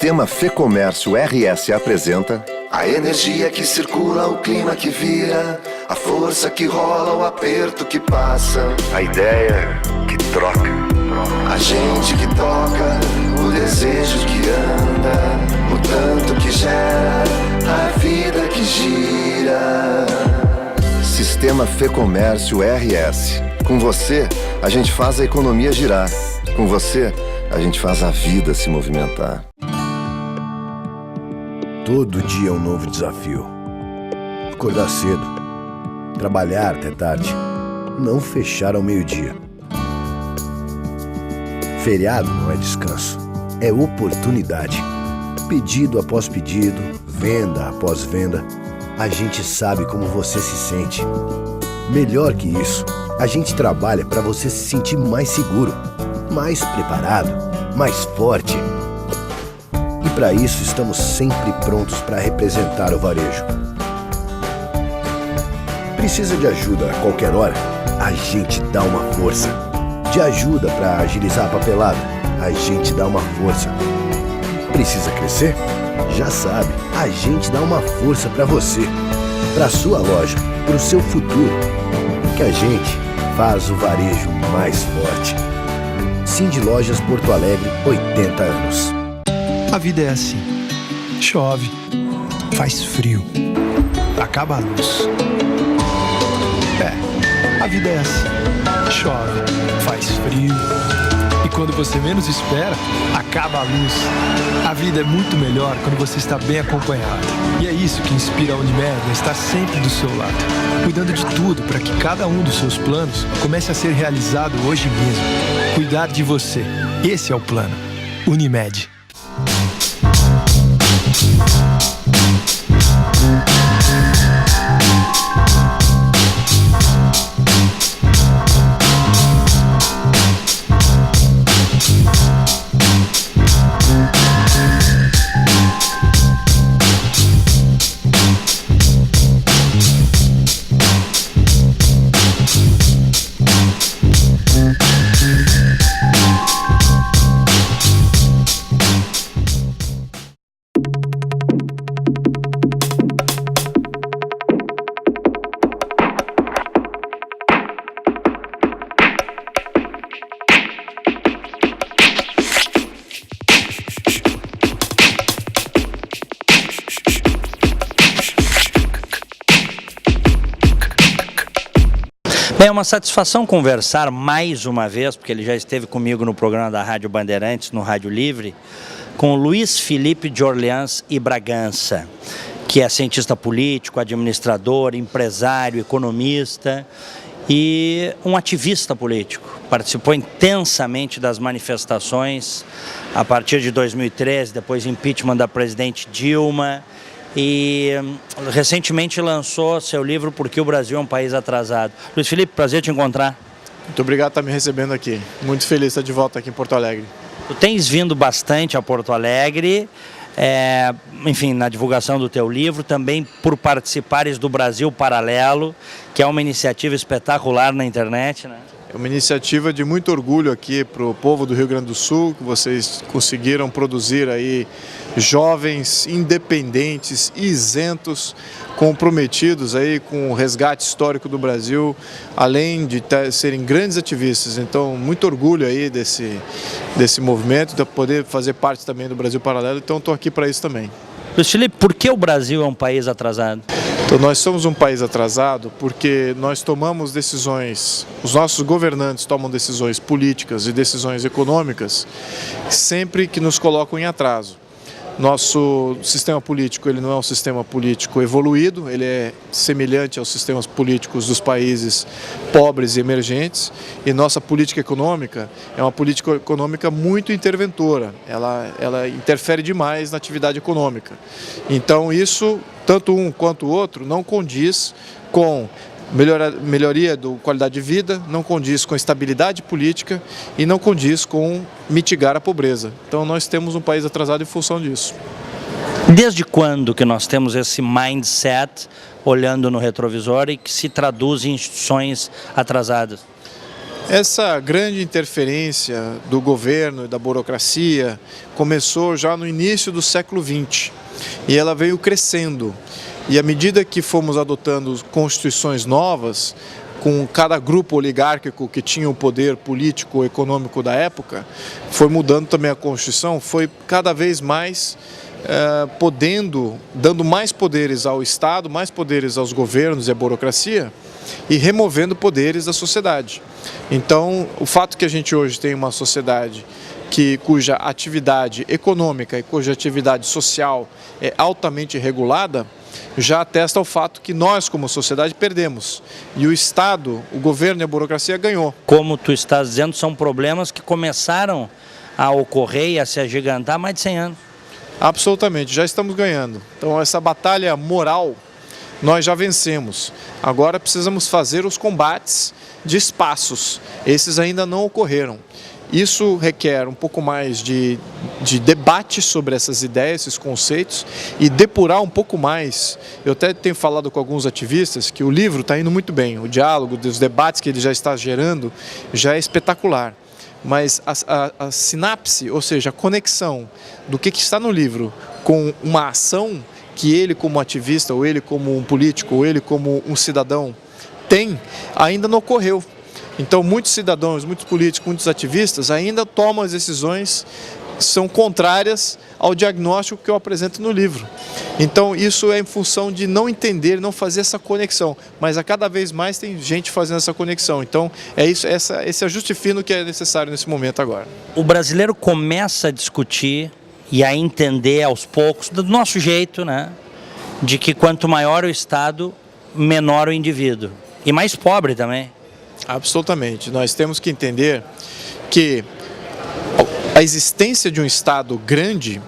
Sistema Fê-Comércio RS apresenta a energia que circula, o clima que vira, a força que rola, o aperto que passa, a ideia que troca, a gente que toca, o desejo que anda, o tanto que gera, a vida que gira. Sistema Fê-Comércio RS. Com você, a gente faz a economia girar. Com você, a gente faz a vida se movimentar. Todo dia é um novo desafio. Acordar cedo, trabalhar até tarde, não fechar ao meio-dia. Feriado não é descanso, é oportunidade. Pedido após pedido, venda após venda, a gente sabe como você se sente. Melhor que isso, a gente trabalha para você se sentir mais seguro, mais preparado, mais forte. E para isso estamos sempre prontos para representar o varejo. Precisa de ajuda a qualquer hora? A gente dá uma força. De ajuda para agilizar a papelada? A gente dá uma força. Precisa crescer? Já sabe, a gente dá uma força para você, para sua loja, para o seu futuro. Que a gente faz o varejo mais forte. Cindy Lojas Porto Alegre, 80 anos. A vida é assim. Chove, faz frio, acaba a luz. A vida é assim. Chove, faz frio. E quando você menos espera, acaba a luz. A vida é muito melhor quando você está bem acompanhado. E é isso que inspira a Unimed a estar sempre do seu lado, cuidando de tudo para que cada um dos seus planos comece a ser realizado hoje mesmo. Cuidar de você. Esse é o plano. Unimed. Bem, é uma satisfação conversar mais uma vez, porque ele já esteve comigo no programa da Rádio Bandeirantes, no Rádio Livre, com o Luiz Felipe de Orleans e Bragança, que é cientista político, administrador, empresário, economista e um ativista político. Participou intensamente das manifestações a partir de 2013, depois impeachment da presidente Dilma, e recentemente lançou seu livro Por que o Brasil é um País Atrasado. Luiz Felipe, prazer te encontrar. Muito obrigado por estar me recebendo aqui. Muito feliz de estar de volta aqui em Porto Alegre. Tu tens vindo bastante a Porto Alegre, enfim, na divulgação do teu livro, também por participares do Brasil Paralelo, que é uma iniciativa espetacular na internet, né? É uma iniciativa de muito orgulho aqui para o povo do Rio Grande do Sul, que vocês conseguiram produzir aí jovens independentes, isentos, comprometidos aí com o resgate histórico do Brasil, além de serem grandes ativistas. Então, muito orgulho aí desse movimento, de poder fazer parte também do Brasil Paralelo, então estou aqui para isso também. Luiz Felipe, por que o Brasil é um país atrasado? Então, nós somos um país atrasado porque nós tomamos decisões, os nossos governantes tomam decisões políticas e decisões econômicas sempre que nos colocam em atraso. Nosso sistema político, ele não é um sistema político evoluído, ele é semelhante aos sistemas políticos dos países pobres e emergentes, e nossa política econômica é uma política econômica muito interventora, ela interfere demais na atividade econômica. Então isso, tanto um quanto o outro, não condiz com melhoria da qualidade de vida, não condiz com estabilidade política e não condiz com mitigar a pobreza. Então nós temos um país atrasado em função disso. Desde quando que nós temos esse mindset olhando no retrovisor e que se traduz em instituições atrasadas? Essa grande interferência do governo e da burocracia começou já no início do século XX e ela veio crescendo. E à medida que fomos adotando constituições novas, com cada grupo oligárquico que tinha o poder político, econômico da época, foi mudando também a Constituição, foi cada vez mais dando mais poderes ao Estado, mais poderes aos governos e à burocracia, e removendo poderes da sociedade. Então, o fato que a gente hoje tem uma sociedade cuja atividade econômica e cuja atividade social é altamente regulada, já atesta o fato que nós, como sociedade, perdemos. E o Estado, o governo e a burocracia ganhou. Como tu estás dizendo, são problemas que começaram a ocorrer e a se agigantar há mais de 100 anos. Absolutamente, já estamos ganhando. Então, essa batalha moral nós já vencemos. Agora precisamos fazer os combates de espaços. Esses ainda não ocorreram. Isso requer um pouco mais de debate sobre essas ideias, esses conceitos, e depurar um pouco mais. Eu até tenho falado com alguns ativistas que o livro está indo muito bem, o diálogo, os debates que ele já está gerando já é espetacular. Mas a sinapse, ou seja, a conexão do que está no livro com uma ação que ele como ativista, ou ele como um político, ou ele como um cidadão tem, ainda não ocorreu. Então muitos cidadãos, muitos políticos, muitos ativistas ainda tomam as decisões que são contrárias ao diagnóstico que eu apresento no livro. Então isso é em função de não entender, não fazer essa conexão, mas a cada vez mais tem gente fazendo essa conexão. Então é isso, esse ajuste fino que é necessário nesse momento agora. O brasileiro começa a discutir e a entender aos poucos, do nosso jeito, né, de que quanto maior o Estado, menor o indivíduo. E mais pobre também. Absolutamente. Nós temos que entender que a existência de um Estado grande,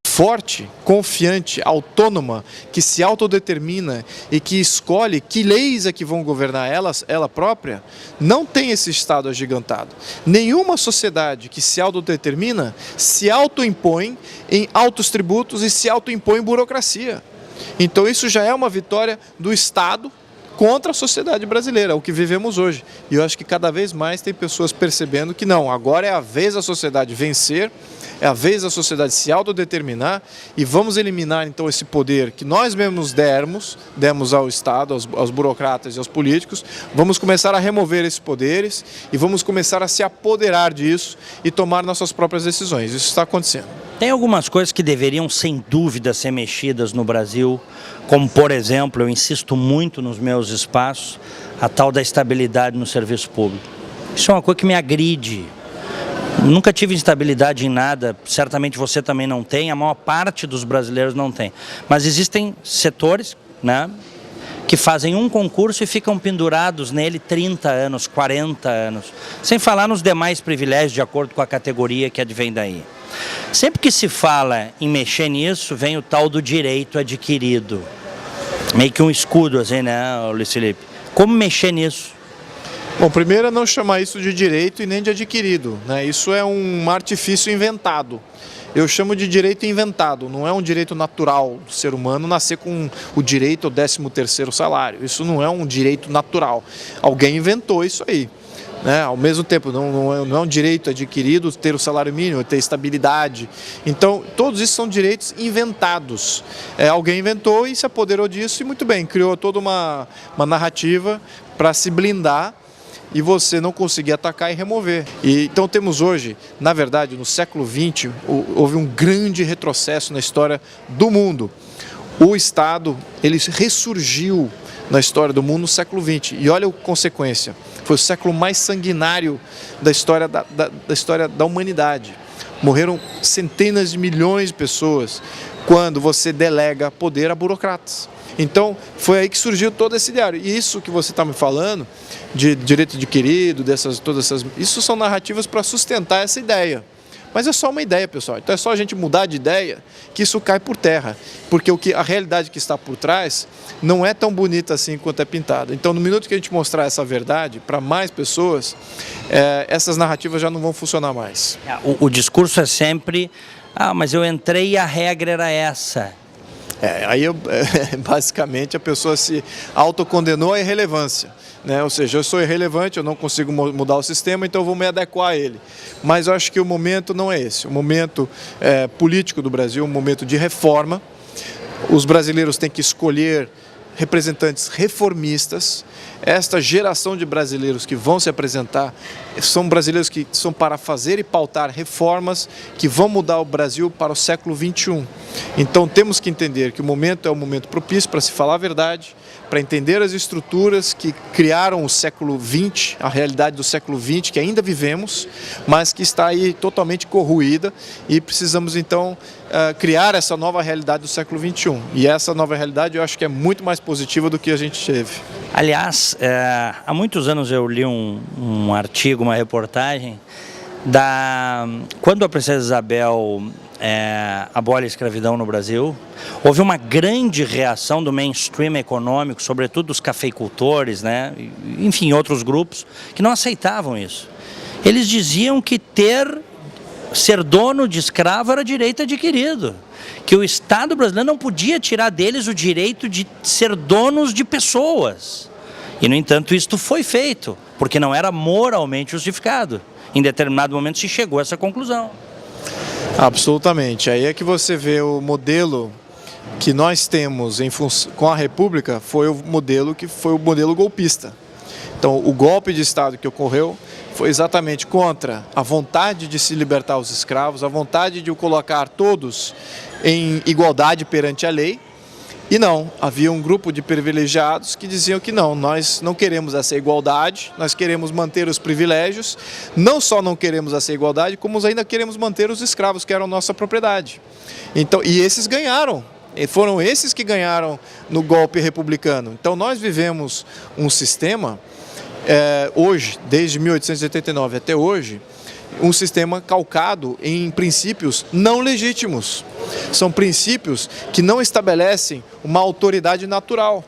forte, confiante, autônoma, que se autodetermina e que escolhe que leis é que vão governar ela própria, não tem esse Estado agigantado. Nenhuma sociedade que se autodetermina se autoimpõe em altos tributos e se autoimpõe em burocracia. Então isso já é uma vitória do Estado contra a sociedade brasileira, o que vivemos hoje. E eu acho que cada vez mais tem pessoas percebendo que não, agora é a vez da sociedade vencer, é a vez da sociedade se autodeterminar e vamos eliminar então esse poder que nós mesmos demos ao Estado, aos burocratas e aos políticos, vamos começar a remover esses poderes e vamos começar a se apoderar disso e tomar nossas próprias decisões. Isso está acontecendo. Tem algumas coisas que deveriam, sem dúvida, ser mexidas no Brasil, como, por exemplo, eu insisto muito nos meus espaços, a tal da estabilidade no serviço público. Isso é uma coisa que me agride. Nunca tive instabilidade em nada, certamente você também não tem, a maior parte dos brasileiros não tem. Mas existem setores, né, que fazem um concurso e ficam pendurados nele 30 anos, 40 anos, sem falar nos demais privilégios de acordo com a categoria que advém daí. Sempre que se fala em mexer nisso, vem o tal do direito adquirido. Meio que um escudo, assim, né, Luiz Felipe? Como mexer nisso? Bom, primeiro é não chamar isso de direito e nem de adquirido, né? Isso é um artifício inventado. Eu chamo de direito inventado, não é um direito natural do ser humano nascer com o direito ao 13º salário. Isso não é um direito natural. Alguém inventou isso aí. Né? Ao mesmo tempo, não é um direito adquirido ter o salário mínimo, ter estabilidade. Então, todos isso são direitos inventados. Alguém inventou e se apoderou disso e muito bem, criou toda uma narrativa para se blindar e você não conseguir atacar e remover. Então temos hoje, na verdade, no século XX, houve um grande retrocesso na história do mundo. O Estado, ele ressurgiu na história do mundo no século XX. E olha a consequência, foi o século mais sanguinário da história da humanidade. Morreram centenas de milhões de pessoas quando você delega poder a burocratas. Então, foi aí que surgiu todo esse diário. E isso que você está me falando, de direito adquirido, isso são narrativas para sustentar essa ideia. Mas é só uma ideia, pessoal. Então é só a gente mudar de ideia que isso cai por terra. Porque a realidade que está por trás não é tão bonita assim quanto é pintada. Então, no minuto que a gente mostrar essa verdade para mais pessoas, essas narrativas já não vão funcionar mais. O discurso é sempre, mas eu entrei e a regra era essa. Basicamente a pessoa se autocondenou à irrelevância, né? Ou seja, eu sou irrelevante, eu não consigo mudar o sistema, então eu vou me adequar a ele. Mas eu acho que o momento não é esse. O momento político do Brasil é um momento de reforma. Os brasileiros têm que escolher representantes reformistas. Esta geração de brasileiros que vão se apresentar são brasileiros que são para fazer e pautar reformas que vão mudar o Brasil para o século XXI. Então temos que entender que o momento é um momento propício para se falar a verdade, para entender as estruturas que criaram o século XX, a realidade do século XX que ainda vivemos, mas que está aí totalmente corroída, e precisamos então criar essa nova realidade do século XXI. E essa nova realidade eu acho que é muito mais positiva do que a gente teve. Aliás, há muitos anos eu li um artigo, uma reportagem, quando a princesa Isabel abole a escravidão no Brasil, houve uma grande reação do mainstream econômico, sobretudo dos cafeicultores, né? Enfim, outros grupos, que não aceitavam isso. Eles diziam que ser dono de escravo era direito adquirido, que o Estado brasileiro não podia tirar deles o direito de ser donos de pessoas. E, no entanto, isto foi feito, porque não era moralmente justificado. Em determinado momento se chegou a essa conclusão. Absolutamente. Aí é que você vê o modelo que nós temos com a República foi o modelo golpista. Então, o golpe de Estado que ocorreu foi exatamente contra a vontade de se libertar os escravos, a vontade de colocar todos em igualdade perante a lei. E não, havia um grupo de privilegiados que diziam que não, nós não queremos essa igualdade, nós queremos manter os privilégios, não só não queremos essa igualdade, como ainda queremos manter os escravos, que eram nossa propriedade. Então, e esses ganharam, e foram esses que ganharam no golpe republicano. Então nós vivemos um sistema, hoje, desde 1889 até hoje, um sistema calcado em princípios não legítimos. São princípios que não estabelecem uma autoridade natural.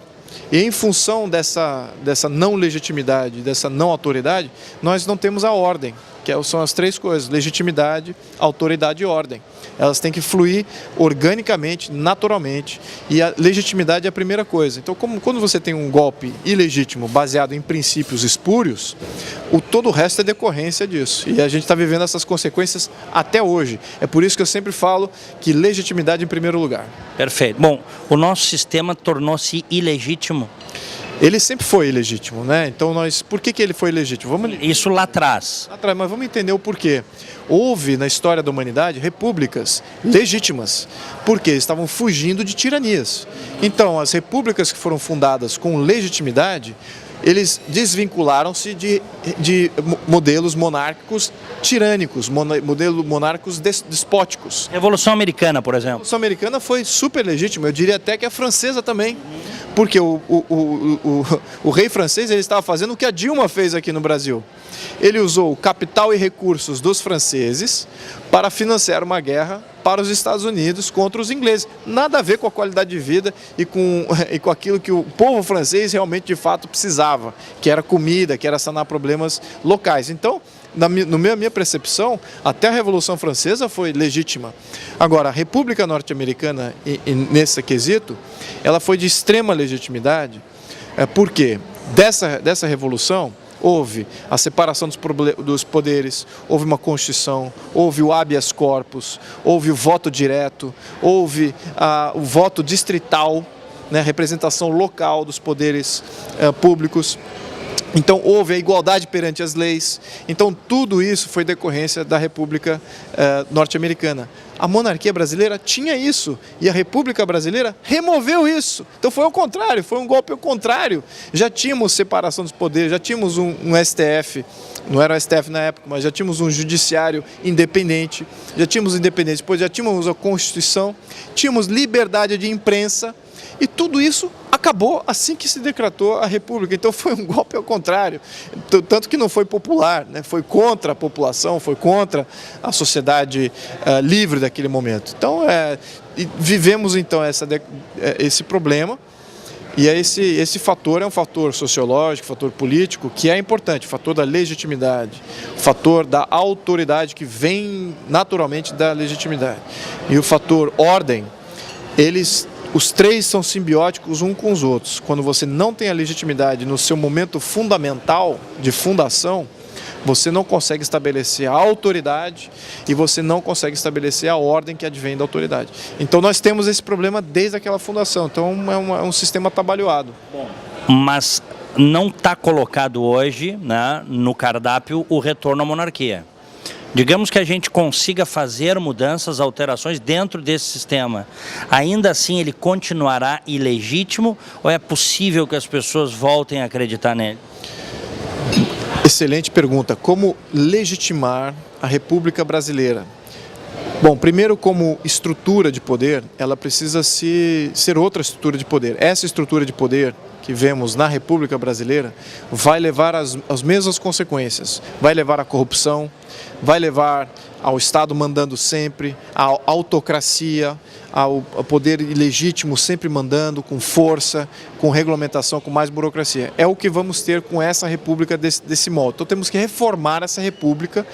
E em função dessa não legitimidade, dessa não autoridade, nós não temos a ordem, que são as três coisas: legitimidade, autoridade e ordem. Elas têm que fluir organicamente, naturalmente, e a legitimidade é a primeira coisa. Então, quando você tem um golpe ilegítimo baseado em princípios espúrios, todo o resto é decorrência disso. E a gente está vivendo essas consequências até hoje. É por isso que eu sempre falo que legitimidade em primeiro lugar. Perfeito. Bom, o nosso sistema tornou-se ilegítimo. Ele sempre foi ilegítimo, né? Então por que ele foi ilegítimo? Isso lá atrás. Mas vamos entender o porquê. Houve na história da humanidade repúblicas legítimas, porque estavam fugindo de tiranias. Então as repúblicas que foram fundadas com legitimidade, eles desvincularam-se de modelos monárquicos tirânicos, modelos monárquicos despóticos. Revolução Americana, por exemplo. A Revolução Americana foi super legítima, eu diria até que a francesa também. Porque o rei francês ele estava fazendo o que a Dilma fez aqui no Brasil. Ele usou o capital e recursos dos franceses para financiar uma guerra para os Estados Unidos contra os ingleses. Nada a ver com a qualidade de vida e com aquilo que o povo francês realmente de fato precisava, que era comida, que era sanar problemas locais. Então, na minha percepção, até a Revolução Francesa foi legítima. Agora, a República Norte-Americana, nesse quesito, ela foi de extrema legitimidade, porque dessa revolução houve a separação dos poderes, houve uma Constituição, houve o habeas corpus, houve o voto direto, houve o voto distrital, né, representação local dos poderes públicos. Então houve a igualdade perante as leis. Então tudo isso foi decorrência da República Norte-Americana. A monarquia brasileira tinha isso e a República Brasileira removeu isso. Então foi ao contrário, foi um golpe ao contrário. Já tínhamos separação dos poderes, já tínhamos um STF, não era o STF na época, mas já tínhamos um judiciário independente, já tínhamos independência, depois já tínhamos a Constituição, tínhamos liberdade de imprensa. E tudo isso acabou assim que se decretou a República. Então foi um golpe ao contrário, tanto que não foi popular, né? Foi contra a população, foi contra a sociedade livre daquele momento. Então vivemos então esse problema, e esse fator é um fator sociológico, fator político, que é importante, o fator da legitimidade, o fator da autoridade que vem naturalmente da legitimidade. E o fator ordem, eles os três são simbióticos um com os outros. Quando você não tem a legitimidade no seu momento fundamental de fundação, você não consegue estabelecer a autoridade e você não consegue estabelecer a ordem que advém da autoridade. Então nós temos esse problema desde aquela fundação. Então é um sistema atabalhoado. Mas não está colocado hoje, né, no cardápio o retorno à monarquia. Digamos que a gente consiga fazer mudanças, alterações dentro desse sistema. Ainda assim ele continuará ilegítimo ou é possível que as pessoas voltem a acreditar nele? Excelente pergunta. Como legitimar a República Brasileira? Bom, primeiro, como estrutura de poder, ela precisa ser outra estrutura de poder. Essa estrutura de poder que vemos na República Brasileira vai levar às mesmas consequências. Vai levar à corrupção, vai levar ao Estado mandando sempre, à autocracia, ao poder ilegítimo sempre mandando, com força, com regulamentação, com mais burocracia. É o que vamos ter com essa república desse modo. Então temos que reformar essa república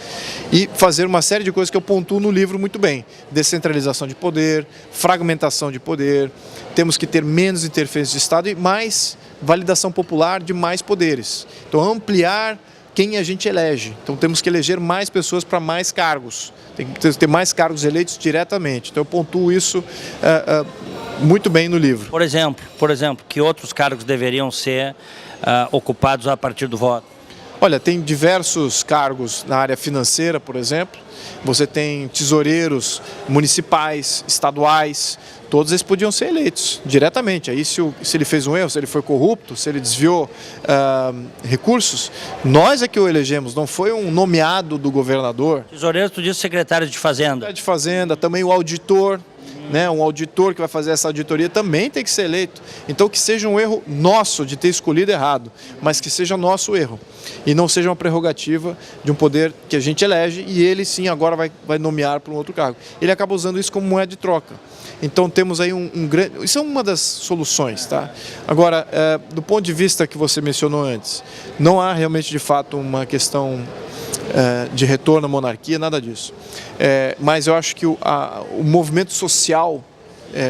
e fazer uma série de coisas que eu pontuo no livro muito bem. Descentralização de poder, fragmentação de poder, temos que ter menos interferência de Estado e mais validação popular de mais poderes. Então ampliar quem a gente elege. Então temos que eleger mais pessoas para mais cargos. Tem que ter mais cargos eleitos diretamente. Então eu pontuo isso muito bem no livro. Por exemplo, que outros cargos deveriam ser ocupados a partir do voto? Olha, tem diversos cargos na área financeira, por exemplo. Você tem tesoureiros municipais, estaduais, todos eles podiam ser eleitos diretamente. Aí se ele fez um erro, se ele foi corrupto, se ele desviou recursos, nós é que o elegemos, não foi um nomeado do governador. Tesoureiros, tu diz secretários de Fazenda. De Fazenda, também o auditor. Né, um auditor que vai fazer essa auditoria também tem que ser eleito. Então que seja um erro nosso de ter escolhido errado, mas que seja nosso erro e não seja uma prerrogativa de um poder que a gente elege e ele sim agora vai nomear para um outro cargo. Ele acaba usando isso como moeda de troca. Então temos aí um grande... Isso é uma das soluções, tá? Agora, do ponto de vista que você mencionou antes, não há realmente de fato uma questão de retorno à monarquia, nada disso. Mas eu acho que o movimento social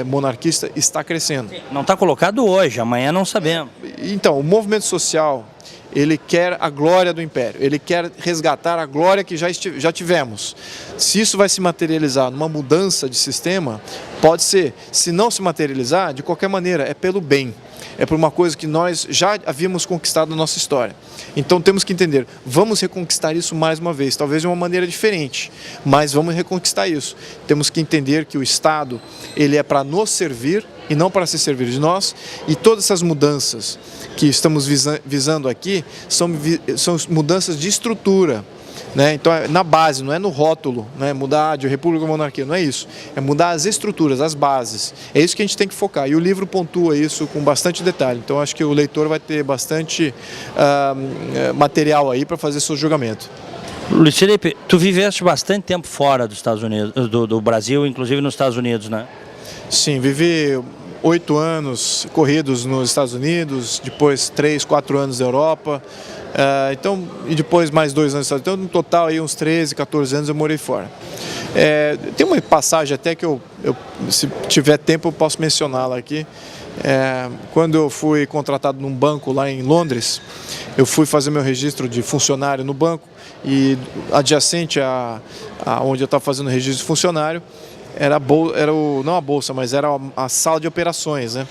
monarquista está crescendo. Não está colocado hoje, amanhã não sabemos. Então, o movimento social, ele quer a glória do Império, ele quer resgatar a glória que já tivemos. Se isso vai se materializar numa mudança de sistema, pode ser. Se não se materializar, de qualquer maneira, é pelo bem. É por uma coisa que nós já havíamos conquistado na nossa história. Então temos que entender, vamos reconquistar isso mais uma vez, talvez de uma maneira diferente, mas vamos reconquistar isso. Temos que entender que o Estado, ele é para nos servir e não para se servir de nós, e todas essas mudanças que estamos visando aqui são mudanças de estrutura. Né? Então é na base, não é no rótulo, né? Mudar de república ou monarquia, não é isso. É mudar as estruturas, as bases. É isso que a gente tem que focar. E o livro pontua isso com bastante detalhe. Então acho que o leitor vai ter bastante material aí para fazer seu julgamento. Luiz Felipe, tu viveste bastante tempo fora dos Estados Unidos, do Brasil, inclusive nos Estados Unidos, né? Sim, vivi 8 anos corridos nos Estados Unidos, depois 3, 4 anos na Europa. E depois mais 2 anos, então no total aí uns 13, 14 anos eu morei fora. Tem uma passagem até que se tiver tempo eu posso mencioná-la aqui. Quando eu fui contratado num banco lá em Londres, eu fui fazer meu registro de funcionário no banco e adjacente a onde eu estava fazendo o registro de funcionário não a bolsa, mas era a sala de operações, né?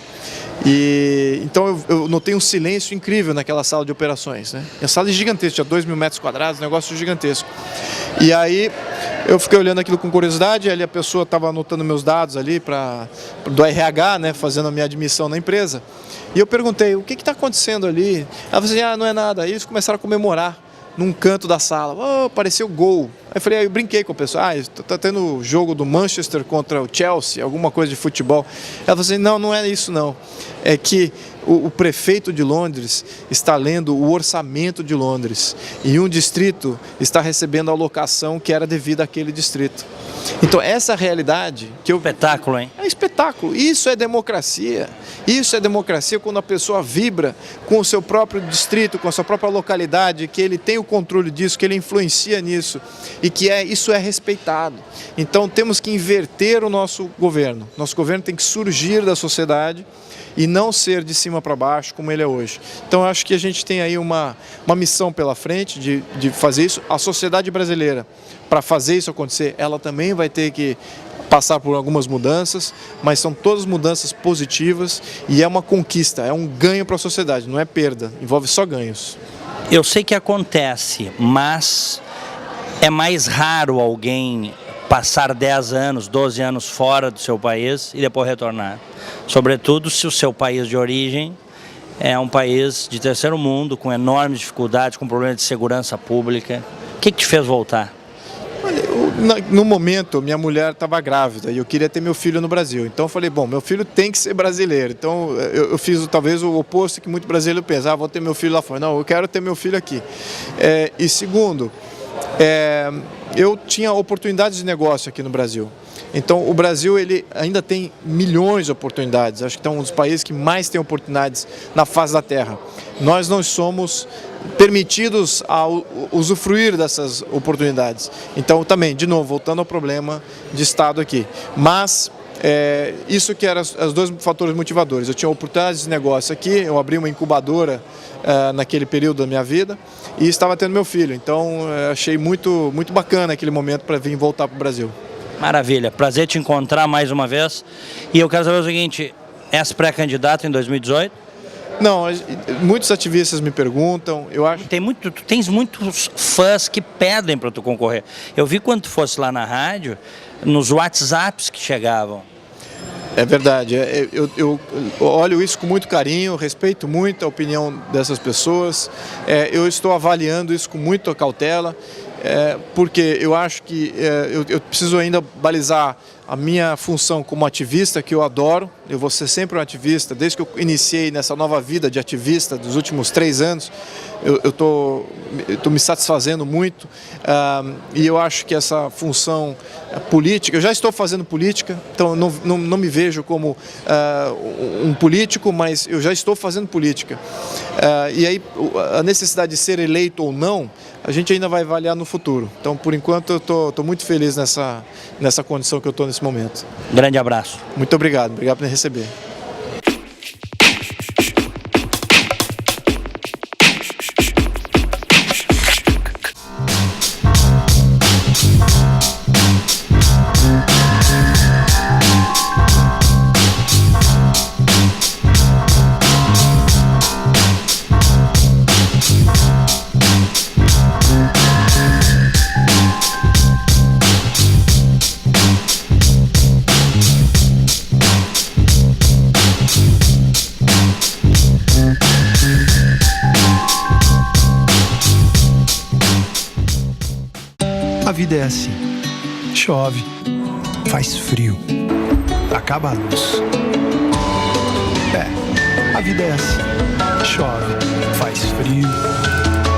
E então eu notei um silêncio incrível naquela sala de operações, né? A sala é gigantesca, tinha 2.000 metros quadrados, um negócio gigantesco. E aí eu fiquei olhando aquilo com curiosidade, ali a pessoa estava anotando meus dados ali do RH, né, fazendo a minha admissão na empresa. E eu perguntei, o que está acontecendo ali? Ela falou assim, não é nada. Aí eles começaram a comemorar num canto da sala. Apareceu gol. Aí eu brinquei com o pessoal, tá tendo jogo do Manchester contra o Chelsea, alguma coisa de futebol. Ela falou assim, não é isso não. É que o prefeito de Londres está lendo o orçamento de Londres e um distrito está recebendo a alocação que era devida àquele distrito. Então essa realidade que eu... Espetáculo, hein? É espetáculo. Isso é democracia. Isso é democracia quando a pessoa vibra com o seu próprio distrito, com a sua própria localidade, que ele tem o controle disso, que ele influencia nisso e que isso é respeitado. Então temos que inverter o nosso governo. Nosso governo tem que surgir da sociedade e não ser de cima para baixo como ele é hoje. Então acho que a gente tem aí uma missão pela frente de fazer isso. A sociedade brasileira, para fazer isso acontecer, ela também vai ter que passar por algumas mudanças, mas são todas mudanças positivas e é uma conquista, é um ganho para a sociedade, não é perda, envolve só ganhos. Eu sei que acontece, mas é mais raro alguém passar 10 anos, 12 anos fora do seu país e depois retornar. Sobretudo se o seu país de origem é um país de terceiro mundo, com enormes dificuldades, com problemas de segurança pública. O que te fez voltar? No momento, minha mulher estava grávida e eu queria ter meu filho no Brasil. Então eu falei, bom, meu filho tem que ser brasileiro. Então eu fiz talvez o oposto que muito brasileiro pensa, vou ter meu filho lá fora. Não, eu quero ter meu filho aqui. E segundo, eu tinha oportunidades de negócio aqui no Brasil. Então o Brasil ele ainda tem milhões de oportunidades. Acho que é um dos países que mais tem oportunidades na face da terra. Nós não somos permitidos a usufruir dessas oportunidades. Então também, de novo, voltando ao problema de Estado aqui. Mas isso que eram os dois fatores motivadores. Eu tinha oportunidades de negócio aqui, eu abri uma incubadora naquele período da minha vida e estava tendo meu filho. Então achei muito, muito bacana aquele momento para vir voltar para o Brasil. Maravilha, prazer te encontrar mais uma vez. E eu quero saber o seguinte, és pré-candidato em 2018? Não, muitos ativistas me perguntam, eu acho... Tu tens muitos fãs que pedem para tu concorrer. Eu vi quando tu fosse lá na rádio, nos WhatsApps que chegavam. É verdade, eu olho isso com muito carinho, respeito muito a opinião dessas pessoas, eu estou avaliando isso com muita cautela, porque eu acho que eu preciso ainda balizar a minha função como ativista, que eu adoro. Eu vou ser sempre um ativista, desde que eu iniciei nessa nova vida de ativista dos últimos 3 anos, eu tô me satisfazendo muito, e eu acho que essa função política, eu já estou fazendo política, então não me vejo como um político, mas eu já estou fazendo política. E aí a necessidade de ser eleito ou não, a gente ainda vai avaliar no futuro. Então, por enquanto, eu estou muito feliz nessa condição que eu estou nesse momento. Grande abraço. Muito obrigado por me receber. A vida é assim, chove, faz frio, acaba a luz. A vida é assim, chove, faz frio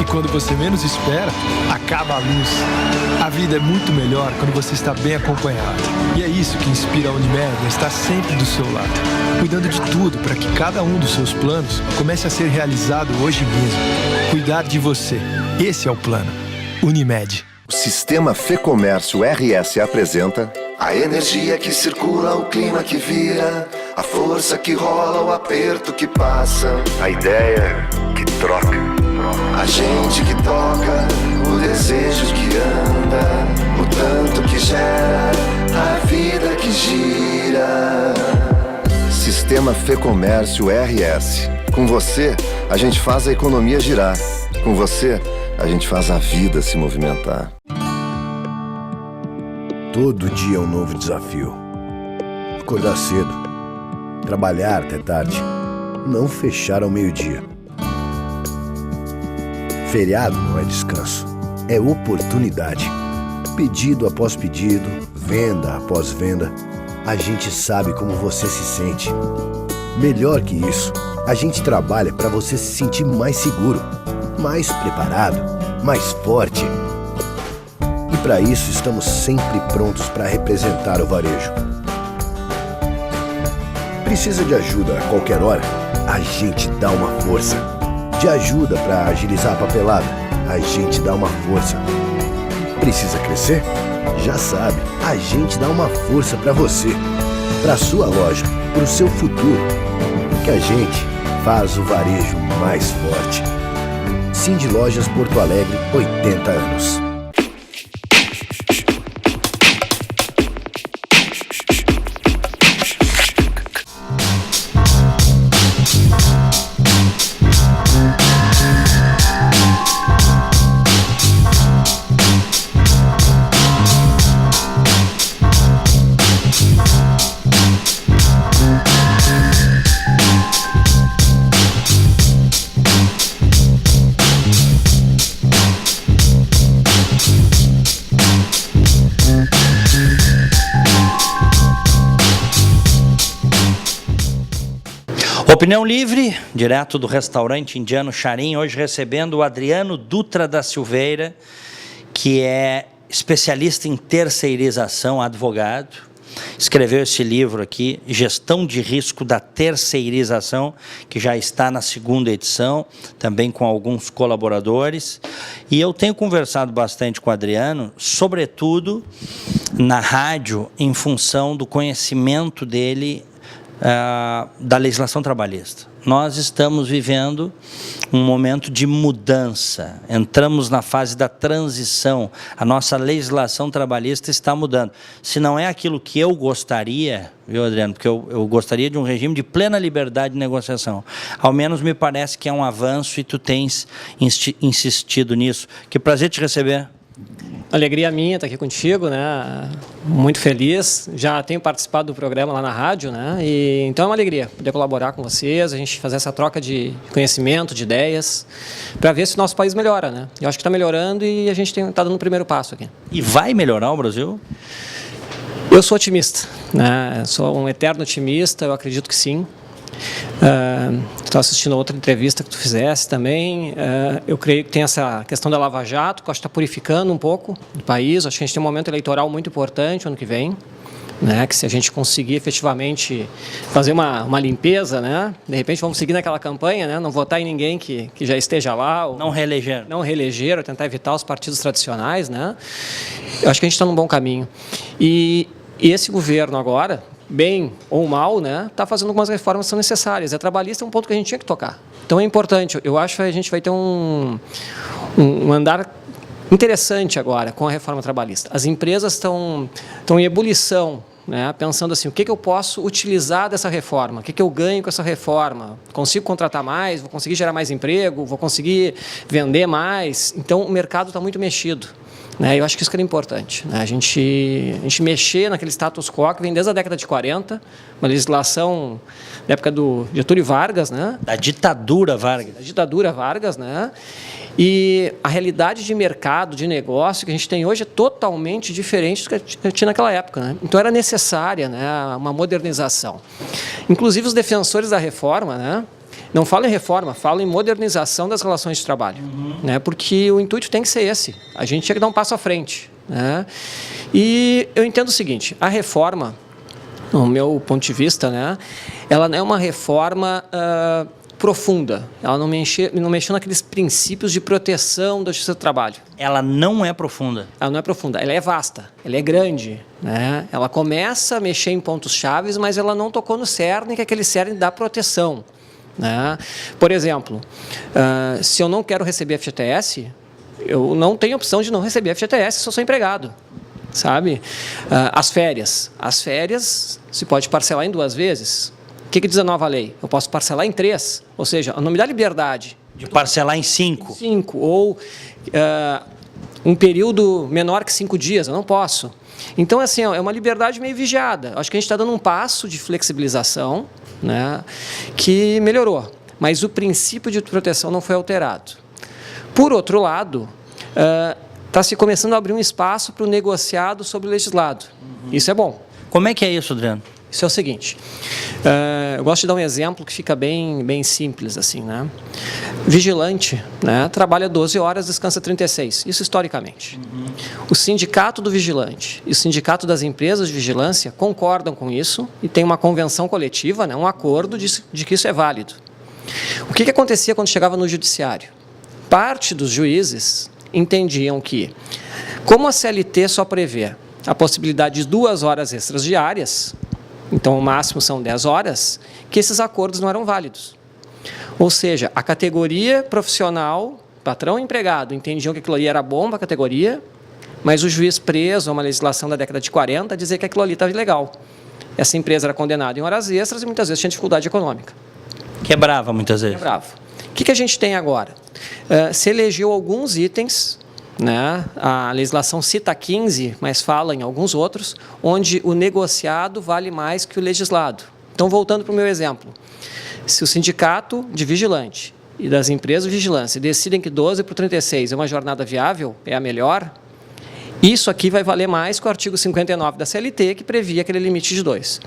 e quando você menos espera, acaba a luz. A vida é muito melhor quando você está bem acompanhado. E é isso que inspira a Unimed a estar sempre do seu lado, cuidando de tudo para que cada um dos seus planos comece a ser realizado hoje mesmo. Cuidar de você, esse é o plano. Unimed. O Sistema Fê Comércio RS apresenta a energia que circula, o clima que vira, a força que rola, o aperto que passa, a ideia que troca, a gente que toca, o desejo que anda, o tanto que gera, a vida que gira. Sistema Fê Comércio RS. Com você, a gente faz a economia girar. Com você, a gente faz a vida se movimentar. Todo dia é um novo desafio. Acordar cedo, trabalhar até tarde, não fechar ao meio-dia. Feriado não é descanso, é oportunidade. Pedido após pedido, venda após venda, a gente sabe como você se sente. Melhor que isso, a gente trabalha para você se sentir mais seguro, mais preparado, mais forte. E para isso estamos sempre prontos para representar o varejo. Precisa de ajuda a qualquer hora? A gente dá uma força. De ajuda para agilizar a papelada? A gente dá uma força. Precisa crescer? Já sabe, a gente dá uma força para você, para sua loja, para o seu futuro. Porque a gente faz o varejo mais forte. Cindy Lojas Porto Alegre, 80 anos. Opinião Livre, direto do restaurante indiano Charim, hoje recebendo o Adriano Dutra da Silveira, que é especialista em terceirização, advogado. Escreveu esse livro aqui, Gestão de Risco da Terceirização, que já está na 2ª edição, também com alguns colaboradores. E eu tenho conversado bastante com o Adriano, sobretudo na rádio, em função do conhecimento dele da legislação trabalhista. Nós estamos vivendo um momento de mudança, entramos na fase da transição, a nossa legislação trabalhista está mudando. Se não é aquilo que eu gostaria, viu, Adriano, porque eu gostaria de um regime de plena liberdade de negociação, ao menos me parece que é um avanço e tu tens insistido nisso. Que prazer te receber. Alegria minha estar aqui contigo, né? Muito feliz. Já tenho participado do programa lá na rádio, né? E então é uma alegria poder colaborar com vocês, a gente fazer essa troca de conhecimento, de ideias, para ver se o nosso país melhora, né? Eu acho que está melhorando e a gente está dando o primeiro passo aqui. E vai melhorar o Brasil? Eu sou otimista, né? Sou um eterno otimista, eu acredito que sim. Estou assistindo a outra entrevista que tu fizesse também. Eu creio que tem essa questão da Lava Jato, que eu acho que está purificando um pouco do país. Acho que a gente tem um momento eleitoral muito importante ano que vem, né? Que se a gente conseguir efetivamente fazer uma limpeza, né? De repente vamos seguir naquela campanha, né? Não votar em ninguém que já esteja lá. Ou não reeleger. Não reeleger, ou tentar evitar os partidos tradicionais, né? Eu acho que a gente está num bom caminho. E esse governo agora, bem ou mal, né, está fazendo algumas reformas que são necessárias. A trabalhista é um ponto que a gente tinha que tocar. Então é importante. Eu acho que a gente vai ter um andar interessante agora com a reforma trabalhista. As empresas estão em ebulição, né, pensando assim, o que eu posso utilizar dessa reforma? O que eu ganho com essa reforma? Consigo contratar mais? Vou conseguir gerar mais emprego? Vou conseguir vender mais? Então o mercado está muito mexido. Eu acho que isso que era importante, né? A gente mexer naquele status quo que vem desde a década de 40, uma legislação da época do Getúlio Vargas, né? Da ditadura Vargas. Da ditadura Vargas, né? E a realidade de mercado, de negócio que a gente tem hoje é totalmente diferente do que tinha naquela época, né? Então era necessária, né, uma modernização. Inclusive os defensores da reforma, né, não falam em reforma, falam em modernização das relações de trabalho, né? Porque o intuito tem que ser esse. A gente tinha que dar um passo à frente, né? E eu entendo o seguinte, a reforma, no meu ponto de vista, né, ela não é uma reforma profunda. Ela não mexeu naqueles princípios de proteção da justiça do trabalho. Ela não é profunda. Ela não é profunda, ela é vasta, ela é grande, né? Ela começa a mexer em pontos chaves, mas ela não tocou no cerne, que é aquele cerne da proteção, né? Por exemplo, se eu não quero receber FGTS, eu não tenho opção de não receber FGTS se eu sou empregado, sabe? As férias se pode parcelar em 2 vezes. O que diz a nova lei? Eu posso parcelar em 3, ou seja, não me dá liberdade. De parcelar em 5. 5, ou um período menor que 5 dias, eu não posso. Então, assim, é uma liberdade meio vigiada. Acho que a gente está dando um passo de flexibilização, né, que melhorou, mas o princípio de proteção não foi alterado. Por outro lado, está se começando a abrir um espaço para o negociado sobre o legislado. Isso é bom. Como é que é isso, Adriano? Isso é o seguinte, eu gosto de dar um exemplo que fica bem simples, assim, né? Vigilante, né, trabalha 12 horas, descansa 36, isso historicamente. O sindicato do vigilante e o sindicato das empresas de vigilância concordam com isso e tem uma convenção coletiva, né, um acordo de que isso é válido. O que acontecia quando chegava no judiciário? Parte dos juízes entendiam que, como a CLT só prevê a possibilidade de 2 horas extras diárias, então o máximo são 10 horas, que esses acordos não eram válidos. Ou seja, a categoria profissional, patrão e empregado, entendiam que aquilo ali era bom para a categoria, mas o juiz preso a uma legislação da década de 40 dizia que aquilo ali estava ilegal. Essa empresa era condenada em horas extras e muitas vezes tinha dificuldade econômica. Quebrava muitas vezes. Quebrava. O que a gente tem agora? Se elegeu alguns itens, né? A legislação cita 15, mas fala em alguns outros, onde o negociado vale mais que o legislado. Então, voltando para o meu exemplo, se o sindicato de vigilante e das empresas de vigilância decidem que 12 por 36 é uma jornada viável, é a melhor, isso aqui vai valer mais que o artigo 59 da CLT, que previa aquele limite de 2.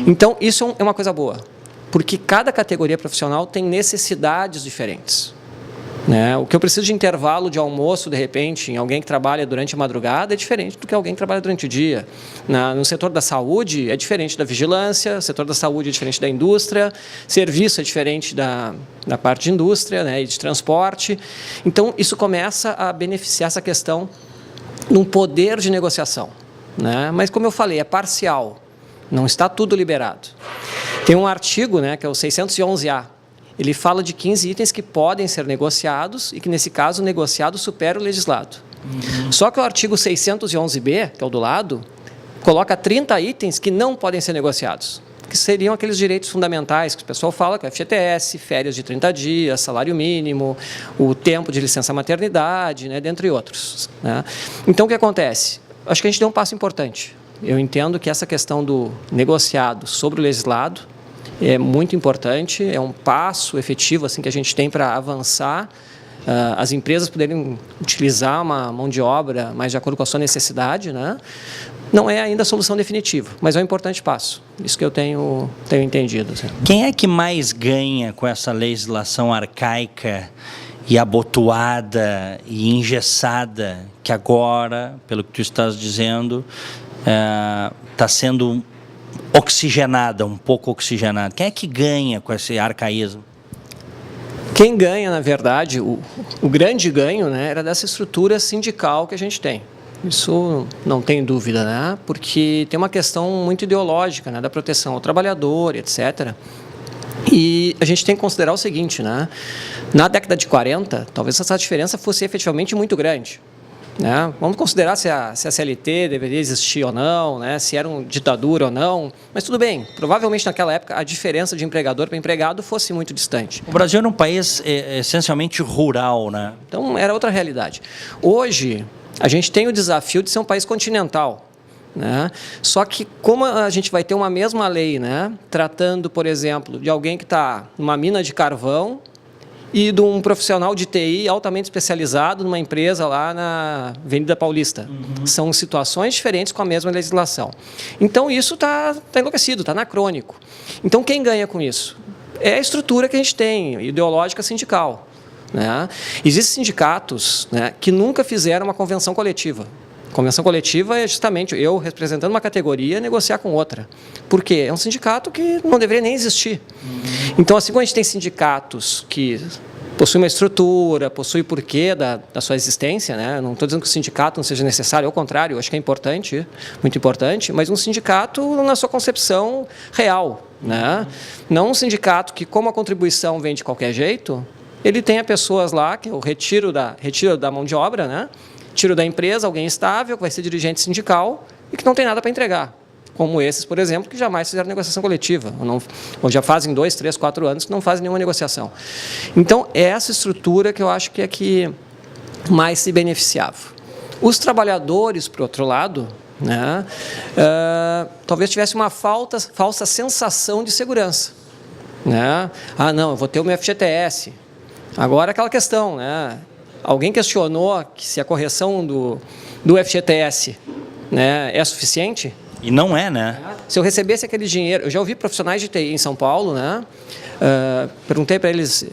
Então, isso é uma coisa boa, porque cada categoria profissional tem necessidades diferentes. Né? O que eu preciso de intervalo de almoço, de repente, em alguém que trabalha durante a madrugada, é diferente do que alguém que trabalha durante o dia. No setor da saúde, é diferente da vigilância, o setor da saúde é diferente da indústria, serviço é diferente da parte de indústria, né, e de transporte. Então, isso começa a beneficiar essa questão de um poder de negociação. Né? Mas, como eu falei, é parcial, não está tudo liberado. Tem um artigo, né, que é o 611A, ele fala de 15 itens que podem ser negociados e que, nesse caso, o negociado supera o legislado. Só que o artigo 611B, que é o do lado, coloca 30 itens que não podem ser negociados, que seriam aqueles direitos fundamentais que o pessoal fala, que é o FGTS, férias de 30 dias, salário mínimo, o tempo de licença maternidade, né, dentre outros. Né? Então, o que acontece? Acho que a gente deu um passo importante. Eu entendo que essa questão do negociado sobre o legislado é muito importante, é um passo efetivo assim, que a gente tem para avançar, as empresas poderem utilizar uma mão de obra mais de acordo com a sua necessidade, né? Não é ainda a solução definitiva, mas é um importante passo. Isso que eu tenho entendido. Assim. Quem é que mais ganha com essa legislação arcaica e abotoada e engessada que agora, pelo que tu estás dizendo, está sendo oxigenada, um pouco oxigenada? Quem é que ganha com esse arcaísmo? Quem ganha, na verdade, o grande ganho, né, era dessa estrutura sindical que a gente tem. Isso não tem dúvida, né? Porque tem uma questão muito ideológica, né, da proteção ao trabalhador, etc. E a gente tem que considerar o seguinte, né? Na década de 40, talvez essa diferença fosse efetivamente muito grande. Né? Vamos considerar se a CLT deveria existir ou não, né? Se era uma ditadura ou não, mas tudo bem, provavelmente naquela época a diferença de empregador para empregado fosse muito distante. O Brasil era um país essencialmente rural, né? Então era outra realidade. Hoje a gente tem o desafio de ser um país continental. Né? Só que como a gente vai ter uma mesma lei, né? Tratando, por exemplo, de alguém que está numa mina de carvão e de um profissional de TI altamente especializado numa empresa lá na Avenida Paulista. São situações diferentes com a mesma legislação. Então, isso está enlouquecido, está anacrônico. Então, quem ganha com isso? É a estrutura que a gente tem, ideológica sindical. Né? Existem sindicatos, né, que nunca fizeram uma convenção coletiva. Convenção coletiva é justamente eu, representando uma categoria, negociar com outra. Por quê? É um sindicato que não deveria nem existir. Então, assim como a gente tem sindicatos que possuem uma estrutura, possuem o porquê da sua existência, né? Não estou dizendo que o sindicato não seja necessário, ao contrário, acho que é importante, muito importante, mas um sindicato na sua concepção real. Né? Não um sindicato que, como a contribuição vem de qualquer jeito, ele tenha pessoas lá, que é o retiro da mão de obra, né? Tiro da empresa, alguém estável, que vai ser dirigente sindical e que não tem nada para entregar. Como esses, por exemplo, que jamais fizeram negociação coletiva, ou já fazem 2, 3, 4 anos que não fazem nenhuma negociação. Então, é essa estrutura que eu acho que é que mais se beneficiava. Os trabalhadores, por outro lado, né, talvez tivesse uma falsa sensação de segurança. Né? Ah, não, eu vou ter o meu FGTS. Agora, aquela questão, né? Alguém questionou se a correção do FGTS, né, é suficiente? E não é, né? Se eu recebesse aquele dinheiro, eu já ouvi profissionais de TI em São Paulo, né? Perguntei para eles,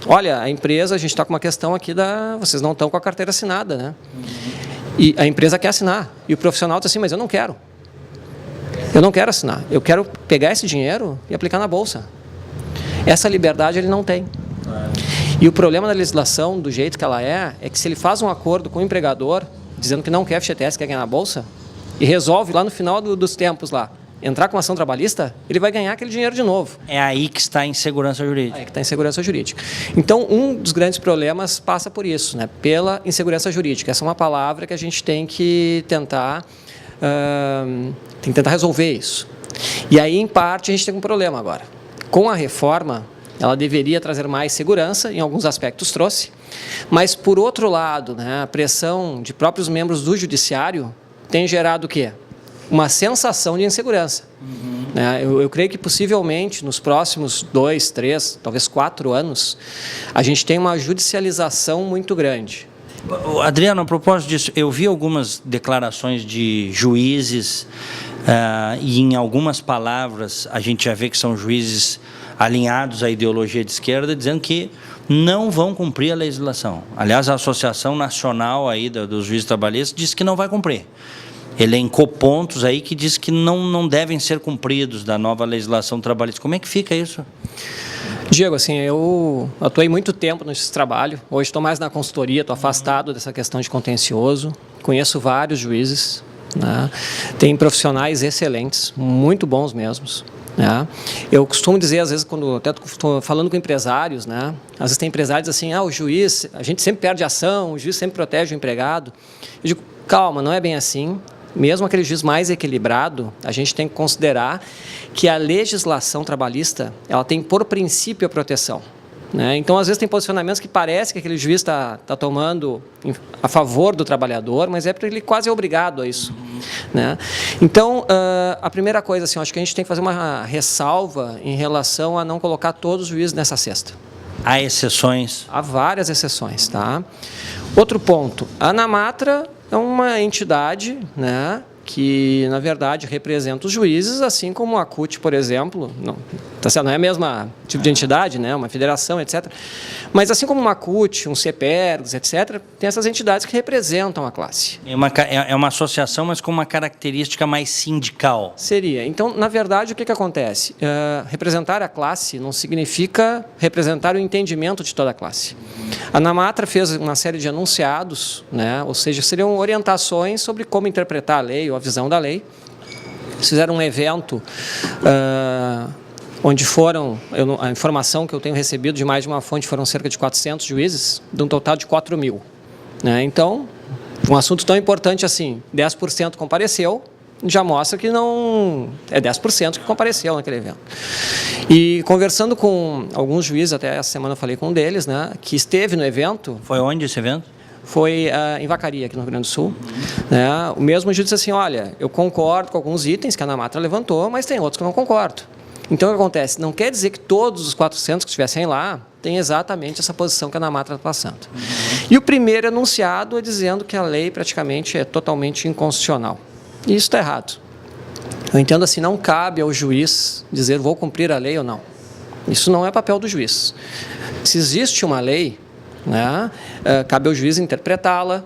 olha, a empresa, a gente está com uma questão aqui vocês não estão com a carteira assinada, né? E a empresa quer assinar. E o profissional está assim, mas eu não quero. Eu não quero assinar. Eu quero pegar esse dinheiro e aplicar na bolsa. Essa liberdade ele não tem. E o problema da legislação, do jeito que ela é que se ele faz um acordo com o empregador, dizendo que não quer FGTS, quer ganhar na bolsa, e resolve lá no final dos tempos lá, entrar com uma ação trabalhista, ele vai ganhar aquele dinheiro de novo. É aí que está a insegurança jurídica. Aí que está a insegurança jurídica. Então, um dos grandes problemas passa por isso, né? Pela insegurança jurídica. Essa é uma palavra que a gente tem que tentar resolver isso. E aí, em parte, a gente tem um problema agora. Com a reforma, ela deveria trazer mais segurança, em alguns aspectos trouxe, mas, por outro lado, né, a pressão de próprios membros do judiciário tem gerado o quê? Uma sensação de insegurança. Eu creio que, possivelmente, nos próximos 2, 3, talvez 4 anos, a gente tem uma judicialização muito grande. Adriano, a propósito disso, eu vi algumas declarações de juízes e, em algumas palavras, a gente já vê que são juízes alinhados à ideologia de esquerda, dizendo que não vão cumprir a legislação. Aliás, a Associação Nacional aí dos Juízes Trabalhistas diz que não vai cumprir. Elencou pontos aí que diz que não devem ser cumpridos da nova legislação trabalhista. Como é que fica isso? Diego, assim, eu atuei muito tempo nesse trabalho. Hoje estou mais na consultoria, estou afastado dessa questão de contencioso. Conheço vários juízes, né? Tem profissionais excelentes, muito bons mesmos. Né? Eu costumo dizer, às vezes, quando até estou falando com empresários, né? Às vezes tem empresários assim, o juiz, a gente sempre perde ação, o juiz sempre protege o empregado. Eu digo, calma, não é bem assim. Mesmo aquele juiz mais equilibrado, a gente tem que considerar que a legislação trabalhista, ela tem por princípio a proteção. Né? Então, às vezes, tem posicionamentos que parece que aquele juiz está tomando a favor do trabalhador, mas é porque ele quase é obrigado a isso. Né? Então, a primeira coisa, assim, eu acho que a gente tem que fazer uma ressalva em relação a não colocar todos os juízes nessa cesta. Há exceções? Há várias exceções. Tá? Outro ponto, a Anamatra é uma entidade, né, que, na verdade, representa os juízes, assim como a CUT, por exemplo, não é a mesma tipo de entidade, né, uma federação, etc. Mas, assim como uma CUT, um CEPERGS, etc., tem essas entidades que representam a classe. É uma associação, mas com uma característica mais sindical. Seria. Então, na verdade, o que acontece? Representar a classe não significa representar o entendimento de toda a classe. A Anamatra fez uma série de enunciados, né, ou seja, seriam orientações sobre como interpretar a lei ou a visão da lei. Eles fizeram um evento onde foram, a informação que eu tenho recebido de mais de uma fonte, foram cerca de 400 juízes, de um total de 4.000. Né? Então, um assunto tão importante assim, 10% compareceu, já mostra que não é 10% que compareceu naquele evento. E conversando com alguns juízes, até essa semana eu falei com um deles, né, que esteve no evento. Foi onde esse evento? Foi em Vacaria, aqui no Rio Grande do Sul. Né? O mesmo juiz disse assim, olha, eu concordo com alguns itens que a Anamatra levantou, mas tem outros que eu não concordo. Então, o que acontece? Não quer dizer que todos os 400 que estivessem lá têm exatamente essa posição que a Anamatra está passando. E o primeiro enunciado é dizendo que a lei praticamente é totalmente inconstitucional. E isso está errado. Eu entendo assim, não cabe ao juiz dizer vou cumprir a lei ou não. Isso não é papel do juiz. Se existe uma lei, né, cabe ao juiz interpretá-la.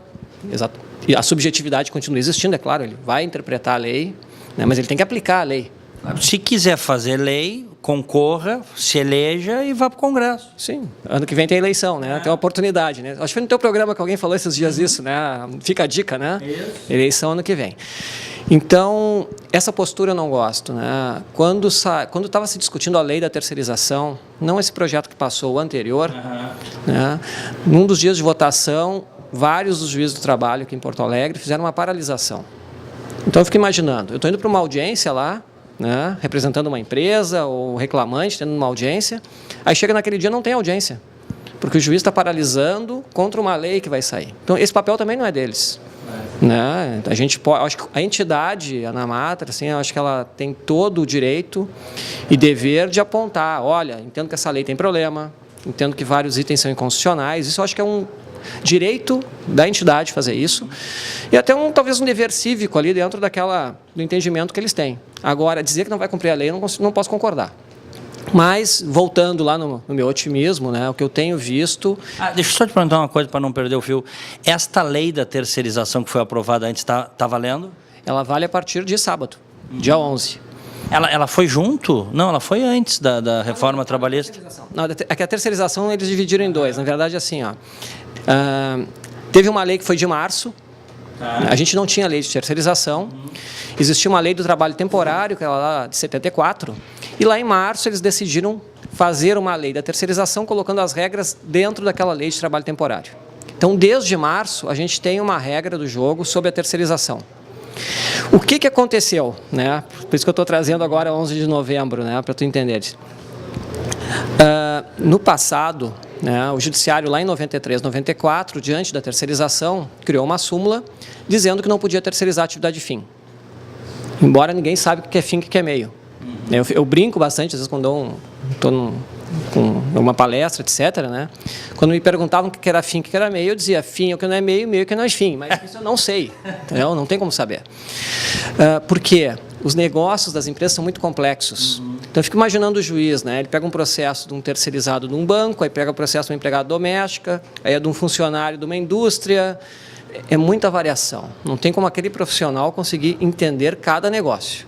E a subjetividade continua existindo, é claro, ele vai interpretar a lei, né, mas ele tem que aplicar a lei. Se quiser fazer lei, concorra, se eleja e vá para o Congresso. Sim, ano que vem tem eleição, né? Tem uma oportunidade, né? Acho que foi no teu programa que alguém falou esses dias isso, né? Fica a dica, né? Isso. Eleição ano que vem. Então, essa postura eu não gosto, né? Quando estava se discutindo a lei da terceirização, não esse projeto que passou, o anterior, né? Num dos dias de votação, vários dos juízes do trabalho aqui em Porto Alegre fizeram uma paralisação. Então, eu fico imaginando, eu estou indo para uma audiência lá, né, representando uma empresa ou reclamante, tendo uma audiência, aí chega naquele dia não tem audiência, porque o juiz está paralisando contra uma lei que vai sair. Então, esse papel também não é deles. Né? A gente pode, acho que a entidade, a Anamatra, assim, eu acho que ela tem todo o direito e dever de apontar, olha, entendo que essa lei tem problema, entendo que vários itens são inconstitucionais, isso eu acho que é direito da entidade fazer isso e até talvez um dever cívico ali dentro do entendimento que eles têm. Agora, dizer que não vai cumprir a lei, eu não posso concordar. Mas, voltando lá no meu otimismo, né, o que eu tenho visto... Deixa eu só te perguntar uma coisa para não perder o fio. Esta lei da terceirização que foi aprovada antes está valendo? Ela vale a partir de sábado, dia 11. Ela foi junto? Não, ela foi antes da reforma trabalhista. Não, é que a terceirização eles dividiram em dois. Na verdade, assim, teve uma lei que foi de março. A gente não tinha lei de terceirização. Existia uma lei do trabalho temporário, que era lá de 74. E lá em março eles decidiram fazer uma lei da terceirização, colocando as regras dentro daquela lei de trabalho temporário. Então, desde março, a gente tem uma regra do jogo sobre a terceirização. O que aconteceu? Né? Por isso que eu estou trazendo agora 11 de novembro, né, para tu entender. No passado, né, o Judiciário, lá em 93, 94, diante da terceirização, criou uma súmula dizendo que não podia terceirizar a atividade fim. Embora ninguém saiba o que é fim e o que é meio. Eu brinco bastante, às vezes, quando estou com uma palestra, etc., né? Quando me perguntavam o que era fim e o que era meio, eu dizia fim é o que não é meio, meio é o que não é fim. Mas isso eu não sei, entendeu? Não tem como saber. Por quê? Os negócios das empresas são muito complexos. Então, eu fico imaginando o juiz, né? Ele pega um processo de um terceirizado de um banco, aí pega o processo de uma empregada doméstica, aí é de um funcionário de uma indústria. É muita variação. Não tem como aquele profissional conseguir entender cada negócio.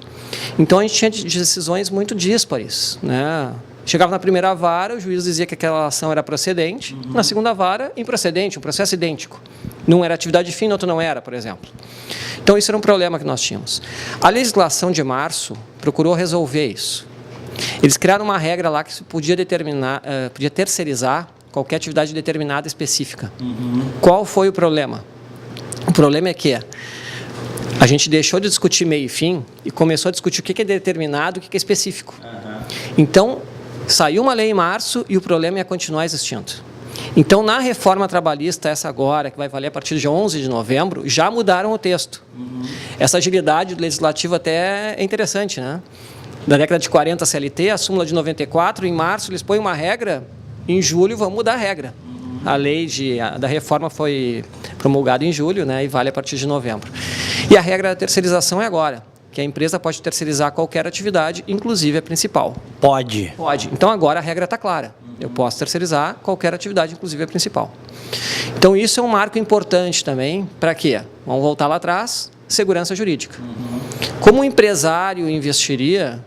Então, a gente tinha decisões muito díspares, né? Chegava na primeira vara, o juiz dizia que aquela ação era procedente, na segunda vara, improcedente, um processo idêntico. Não era atividade fim, no outro não era, por exemplo. Então, isso era um problema que nós tínhamos. A legislação de março procurou resolver isso. Eles criaram uma regra lá que podia podia terceirizar qualquer atividade determinada específica. Qual foi o problema? O problema é que a gente deixou de discutir meio e fim e começou a discutir o que é determinado e o que é específico. Então, saiu uma lei em março e o problema ia continuar existindo. Então, na reforma trabalhista, essa agora, que vai valer a partir de 11 de novembro, já mudaram o texto. Essa agilidade do legislativo até é interessante, né? Da década de 40, a CLT, a súmula de 94, em março eles põem uma regra, em julho vão mudar a regra. A lei da reforma foi promulgada em julho, né, e vale a partir de novembro. E a regra da terceirização é agora, que a empresa pode terceirizar qualquer atividade, inclusive a principal. Pode. Pode. Então, agora a regra está clara. Eu posso terceirizar qualquer atividade, inclusive a principal. Então, isso é um marco importante também. Para quê? Vamos voltar lá atrás, segurança jurídica. Como o empresário investiria,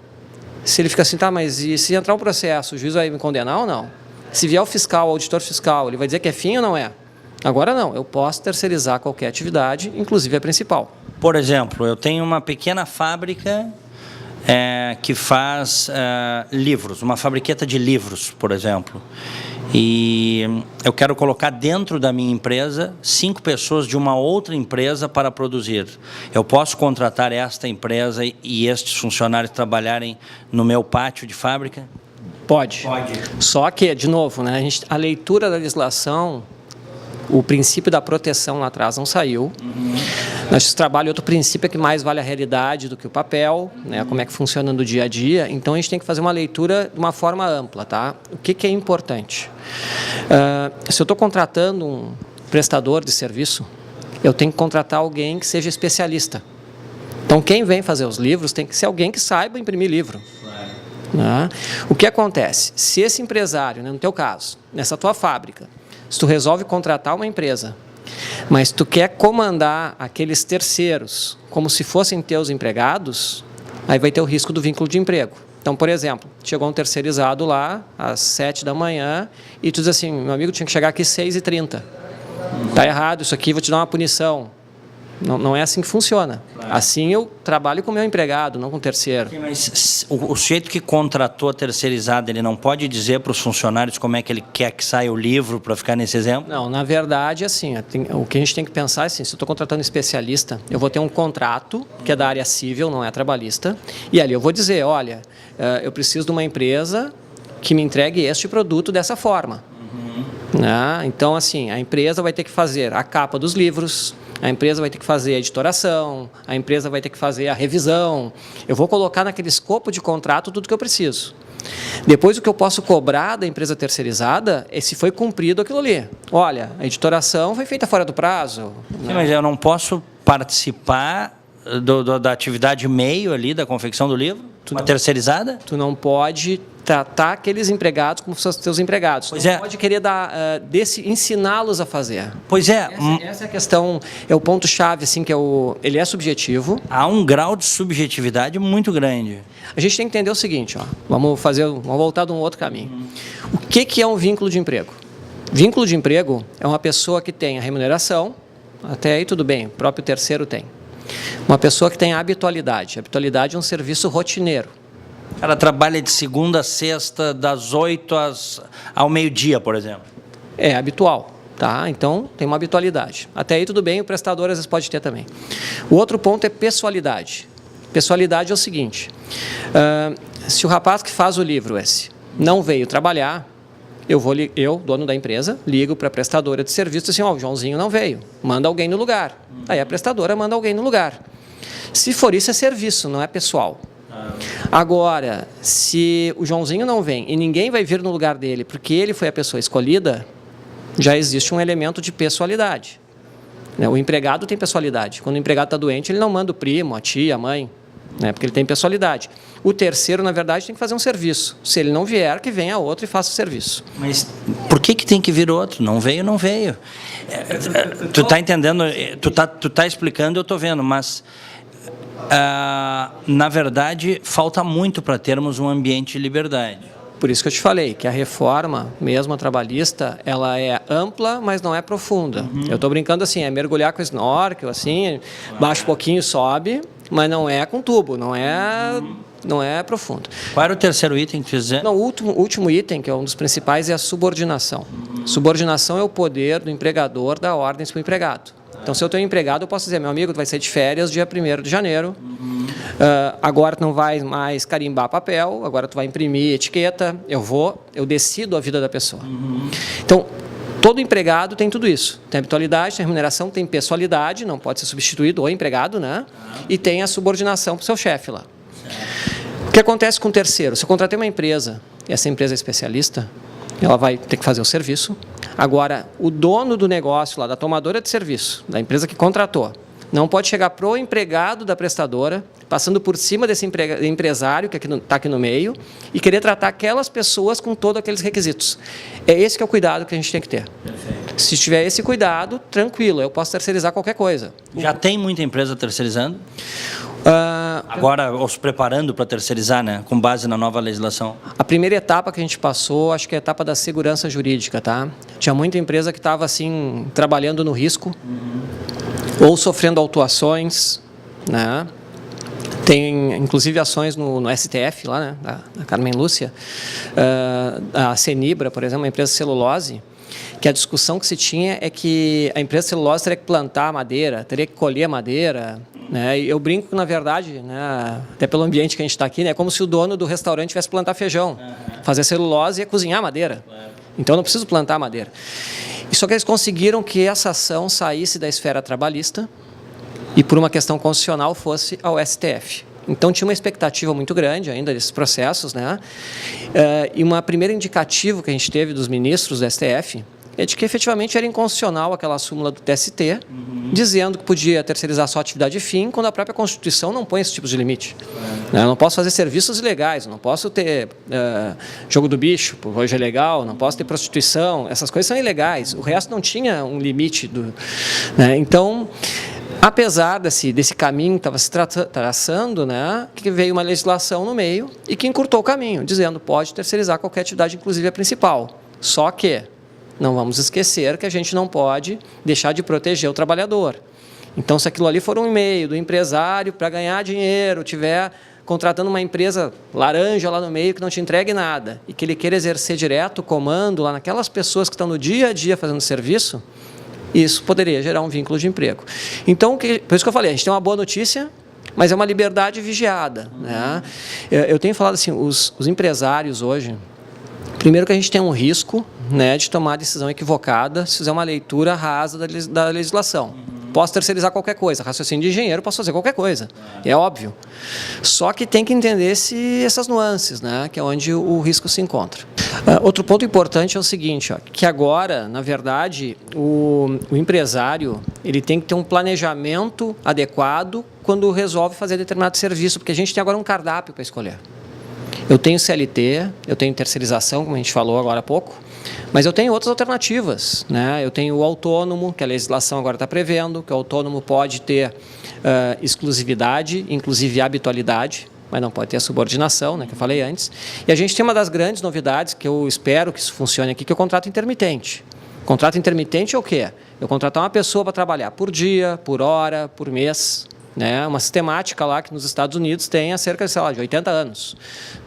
se ele fica assim, tá, mas e se entrar um processo, o juiz vai me condenar ou não? Se vier o fiscal, o auditor fiscal, ele vai dizer que é fim ou não é? Agora não, eu posso terceirizar qualquer atividade, inclusive a principal. Por exemplo, eu tenho uma pequena fábrica que faz livros, uma fabriqueta de livros, por exemplo. E eu quero colocar dentro da minha empresa 5 pessoas de uma outra empresa para produzir. Eu posso contratar esta empresa e estes funcionários trabalharem no meu pátio de fábrica? Pode. Só que, de novo, né, a leitura da legislação, o princípio da proteção lá atrás não saiu. Nós trabalhamos outro princípio que mais vale a realidade do que o papel, né, como é que funciona no dia a dia. Então, a gente tem que fazer uma leitura de uma forma ampla. Tá? O que é importante? Se eu estou contratando um prestador de serviço, eu tenho que contratar alguém que seja especialista. Então, quem vem fazer os livros tem que ser alguém que saiba imprimir livro. Né? O que acontece? Se esse empresário, né, no teu caso, nessa tua fábrica, se tu resolve contratar uma empresa, mas tu quer comandar aqueles terceiros como se fossem teus empregados, aí vai ter o risco do vínculo de emprego. Então, por exemplo, chegou um terceirizado lá às 7 da manhã e tu diz assim, meu amigo tinha que chegar aqui às 6h30. Está errado isso aqui, vou te dar uma punição. Não é assim que funciona. Assim eu trabalho com o meu empregado, não com o terceiro. Mas o sujeito que contratou a terceirizada, ele não pode dizer para os funcionários como é que ele quer que saia o livro, para ficar nesse exemplo? Não, na verdade, assim, o que a gente tem que pensar é assim, se eu estou contratando um especialista, eu vou ter um contrato, que é da área civil, não é trabalhista, e ali eu vou dizer, olha, eu preciso de uma empresa que me entregue este produto dessa forma. né? Então, assim, a empresa vai ter que fazer a capa dos livros, a empresa vai ter que fazer a editoração, a empresa vai ter que fazer a revisão. Eu vou colocar naquele escopo de contrato tudo que eu preciso. Depois, o que eu posso cobrar da empresa terceirizada é se foi cumprido aquilo ali. Olha, a editoração foi feita fora do prazo. Sim, mas eu não posso participar da atividade meio ali, da confecção do livro? Uma terceirizada? Tu não pode tratar aqueles empregados como se fossem teus empregados. Pois tu não é. pode querer ensiná-los a fazer. Pois é. Essa é a questão, é o ponto-chave, assim, que ele é subjetivo. Há um grau de subjetividade muito grande. A gente tem que entender o seguinte, ó, vamos voltar de um outro caminho. O que é um vínculo de emprego? Vínculo de emprego é uma pessoa que tem a remuneração, até aí tudo bem, o próprio terceiro tem. Uma pessoa que tem a habitualidade. A habitualidade é um serviço rotineiro. Ela trabalha de segunda a sexta, das 8 ao meio-dia, por exemplo. É habitual, tá? Então, tem uma habitualidade. Até aí tudo bem, o prestador às vezes pode ter também. O outro ponto é pessoalidade. Pessoalidade é o seguinte, se o rapaz que faz o livro não veio trabalhar, eu, dono da empresa, ligo para a prestadora de serviço e assim, o Joãozinho não veio, manda alguém no lugar. Aí a prestadora manda alguém no lugar. Se for isso, é serviço, não é pessoal. Agora, se o Joãozinho não vem e ninguém vai vir no lugar dele porque ele foi a pessoa escolhida, já existe um elemento de pessoalidade. O empregado tem pessoalidade. Quando o empregado está doente, ele não manda o primo, a tia, a mãe, né, porque ele tem pessoalidade. O terceiro, na verdade, tem que fazer um serviço. Se ele não vier, que venha outro e faça o serviço. Mas por que tem que vir outro? Não veio, não veio. Tu está entendendo? Tu tá explicando, eu estou vendo, mas na verdade falta muito para termos um ambiente de liberdade. Por isso que eu te falei que a reforma, mesmo a trabalhista, ela é ampla, mas não é profunda. Eu estou brincando assim, é mergulhar com snorkel, assim, baixa um pouquinho, sobe, mas não é com tubo, não é profundo. Qual era o terceiro item que fizer? Não, o último item, que é um dos principais, é a subordinação. Subordinação é o poder do empregador dar ordens para o empregado. Então, se eu tenho um empregado, eu posso dizer, meu amigo, tu vai sair de férias dia 1º de janeiro, agora tu não vai mais carimbar papel, agora tu vai imprimir etiqueta, eu decido a vida da pessoa. Então, todo empregado tem tudo isso. Tem habitualidade, tem remuneração, tem pessoalidade, não pode ser substituído o empregado, né? E tem a subordinação para o seu chefe lá. O que acontece com o terceiro? Se eu contratei uma empresa, e essa empresa é especialista, ela vai ter que fazer o serviço. Agora, o dono do negócio, lá, da tomadora de serviço, da empresa que contratou, não pode chegar para o empregado da prestadora, passando por cima desse empresário que está aqui no meio, e querer tratar aquelas pessoas com todos aqueles requisitos. É esse que é o cuidado que a gente tem que ter. Perfeito. Se tiver esse cuidado, tranquilo, eu posso terceirizar qualquer coisa. Já tem muita empresa terceirizando? Agora, ou se preparando para terceirizar, né? Com base na nova legislação? A primeira etapa que a gente passou, acho que é a etapa da segurança jurídica, tá? Tinha muita empresa que estava, assim, trabalhando no risco, ou sofrendo autuações, né? Tem, inclusive, ações no STF, lá, né? Da Carmen Lúcia. A Cenibra, por exemplo, uma empresa de celulose, que a discussão que se tinha é que a empresa de celulose teria que plantar madeira, teria que colher madeira, né? Eu brinco que, na verdade, né, até pelo ambiente que a gente está aqui, né, é como se o dono do restaurante tivesse que plantar feijão, fazer celulose e cozinhar madeira. Então, eu não preciso plantar madeira. E só que eles conseguiram que essa ação saísse da esfera trabalhista e, por uma questão constitucional, fosse ao STF. Então, tinha uma expectativa muito grande ainda desses processos, né? E uma primeira indicativo que a gente teve dos ministros do STF é de que efetivamente era inconstitucional aquela súmula do TST, dizendo que podia terceirizar só atividade fim, quando a própria Constituição não põe esse tipo de limite. Eu não posso fazer serviços ilegais, não posso ter jogo do bicho, porque hoje é legal, não posso ter prostituição, essas coisas são ilegais. O resto não tinha um limite. Né? Então, apesar desse caminho que estava se traçando, né, que veio uma legislação no meio e que encurtou o caminho, dizendo que pode terceirizar qualquer atividade, inclusive a principal. Só que não vamos esquecer que a gente não pode deixar de proteger o trabalhador. Então, se aquilo ali for um e-mail do empresário para ganhar dinheiro, tiver contratando uma empresa laranja lá no meio que não te entregue nada e que ele queira exercer direto o comando lá naquelas pessoas que estão no dia a dia fazendo serviço, isso poderia gerar um vínculo de emprego. Então, por isso que eu falei, a gente tem uma boa notícia, mas é uma liberdade vigiada. Né? Eu tenho falado assim, os empresários hoje, primeiro que a gente tem um risco, né, de tomar decisão equivocada se fizer uma leitura rasa da legislação. Posso terceirizar qualquer coisa, raciocínio de engenheiro, posso fazer qualquer coisa, é óbvio. Só que tem que entender essas nuances, né, que é onde o risco se encontra. Outro ponto importante é o seguinte, ó, que agora, na verdade, o empresário ele tem que ter um planejamento adequado quando resolve fazer determinado serviço, porque a gente tem agora um cardápio para escolher. Eu tenho CLT, eu tenho terceirização, como a gente falou agora há pouco, mas eu tenho outras alternativas, né? Eu tenho o autônomo, que a legislação agora está prevendo, que o autônomo pode ter exclusividade, inclusive habitualidade, mas não pode ter a subordinação, né, que eu falei antes. E a gente tem uma das grandes novidades, que eu espero que isso funcione aqui, que é o contrato intermitente. Contrato intermitente é o quê? Eu contratar uma pessoa para trabalhar por dia, por hora, por mês, né? Uma sistemática lá que nos Estados Unidos tem há cerca, sei lá, de 80 anos.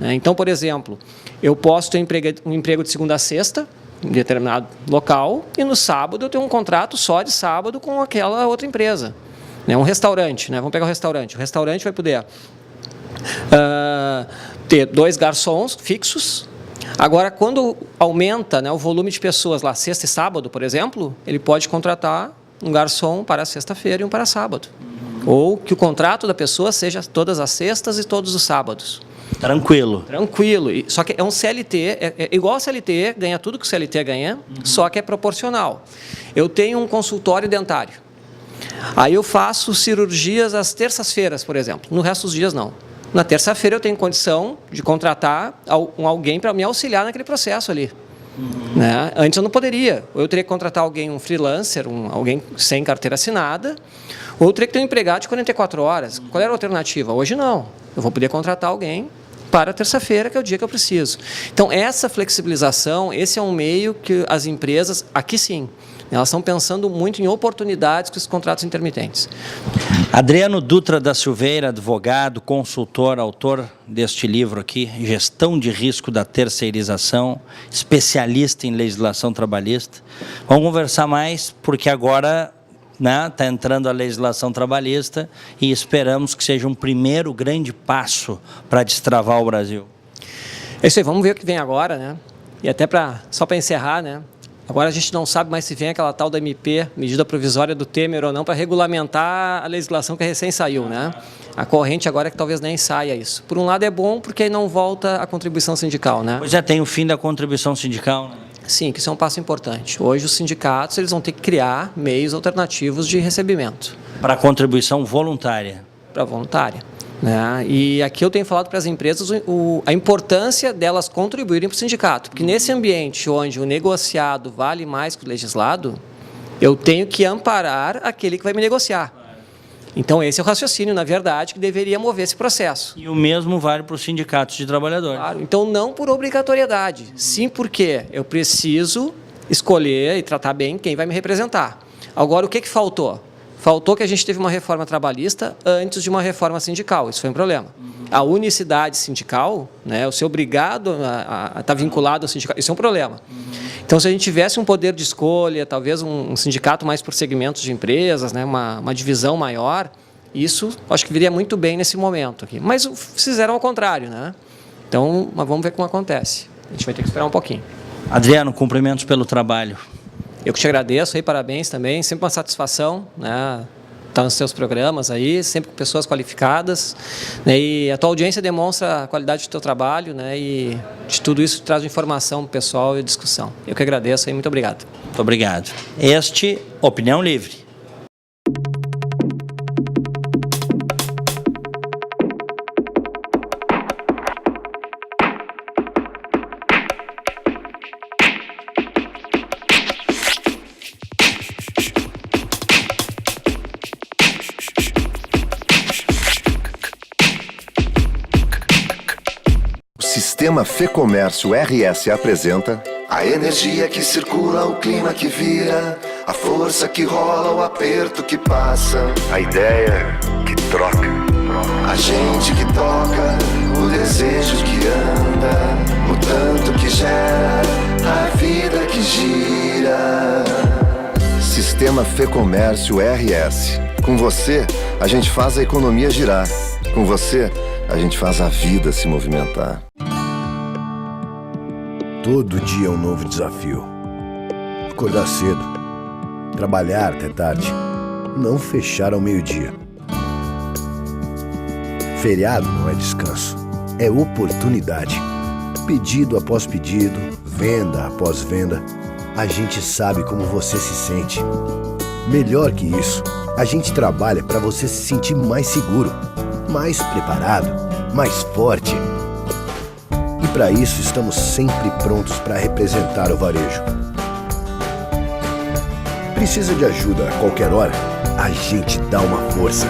Né? Então, por exemplo, eu posso ter um emprego de segunda a sexta, em determinado local, e no sábado eu tenho um contrato só de sábado com aquela outra empresa. Né? Um restaurante, né? Vamos pegar o restaurante. O restaurante vai poder ter 2 garçons fixos. Agora, quando aumenta, né, o volume de pessoas lá, sexta e sábado, por exemplo, ele pode contratar um garçom para sexta-feira e um para sábado. Ou que o contrato da pessoa seja todas as sextas e todos os sábados. Tranquilo. Tranquilo. Só que é um CLT, é igual ao CLT, ganha tudo que o CLT ganha, só que é proporcional. Eu tenho um consultório dentário. Aí eu faço cirurgias às terças-feiras, por exemplo. No resto dos dias, não. Na terça-feira eu tenho condição de contratar alguém para me auxiliar naquele processo ali. Né? Antes eu não poderia. Ou eu teria que contratar alguém, um freelancer, alguém sem carteira assinada, ou eu teria que ter um empregado de 44 horas. Qual era a alternativa? Hoje não. Eu vou poder contratar alguém para terça-feira, que é o dia que eu preciso. Então, essa flexibilização, esse é um meio que as empresas, aqui sim, elas estão pensando muito em oportunidades com esses contratos intermitentes. Adriano Dutra da Silveira, advogado, consultor, autor deste livro aqui, Gestão de Risco da Terceirização, especialista em legislação trabalhista. Vamos conversar mais, porque agora está entrando a legislação trabalhista e esperamos que seja um primeiro grande passo para destravar o Brasil. É isso aí, vamos ver o que vem agora, né? E até só para encerrar, né? Agora a gente não sabe mais se vem aquela tal da MP, medida provisória do Temer ou não, para regulamentar a legislação que recém saiu, né? A corrente agora é que talvez nem saia isso. Por um lado é bom, porque aí não volta a contribuição sindical, né? Pois é, tem o fim da contribuição sindical, né? Sim, que isso é um passo importante. Hoje os sindicatos eles vão ter que criar meios alternativos de recebimento. Para a contribuição voluntária. Para voluntária. Né? E aqui eu tenho falado para as empresas a importância delas contribuírem para o sindicato, porque nesse ambiente onde o negociado vale mais que o legislado, eu tenho que amparar aquele que vai me negociar. Então esse é o raciocínio, na verdade, que deveria mover esse processo. E o mesmo vale para os sindicatos de trabalhadores. Claro, então não por obrigatoriedade, sim porque eu preciso escolher e tratar bem quem vai me representar. Agora, o que faltou? Faltou que a gente teve uma reforma trabalhista antes de uma reforma sindical. Isso foi um problema. A unicidade sindical, né, o ser obrigado a estar vinculado ao sindicato, isso é um problema. Então, se a gente tivesse um poder de escolha, talvez um sindicato mais por segmentos de empresas, né, uma divisão maior, isso acho que viria muito bem nesse momento aqui. Mas fizeram ao contrário, né? Então, mas vamos ver como acontece. A gente vai ter que esperar um pouquinho. Adriano, cumprimentos pelo trabalho. Eu que te agradeço, aí, parabéns também, sempre uma satisfação, né, estar nos seus programas aí, sempre com pessoas qualificadas, né, e a tua audiência demonstra a qualidade do teu trabalho, né, e de tudo isso traz informação para o pessoal e discussão. Eu que agradeço aí, muito obrigado. Muito obrigado. Opinião Livre. Sistema Fê-Comércio RS apresenta a energia que circula, o clima que vira, a força que rola, o aperto que passa, a ideia que troca, a gente que toca, o desejo que anda, o tanto que gera, a vida que gira. Sistema Fê-Comércio RS. Com você, a gente faz a economia girar. Com você, a gente faz a vida se movimentar. Todo dia é um novo desafio. Acordar cedo, trabalhar até tarde, não fechar ao meio-dia. Feriado não é descanso, é oportunidade. Pedido após pedido, venda após venda, a gente sabe como você se sente. Melhor que isso, a gente trabalha para você se sentir mais seguro, mais preparado, mais forte. E para isso estamos sempre prontos para representar o varejo. Precisa de ajuda a qualquer hora? A gente dá uma força.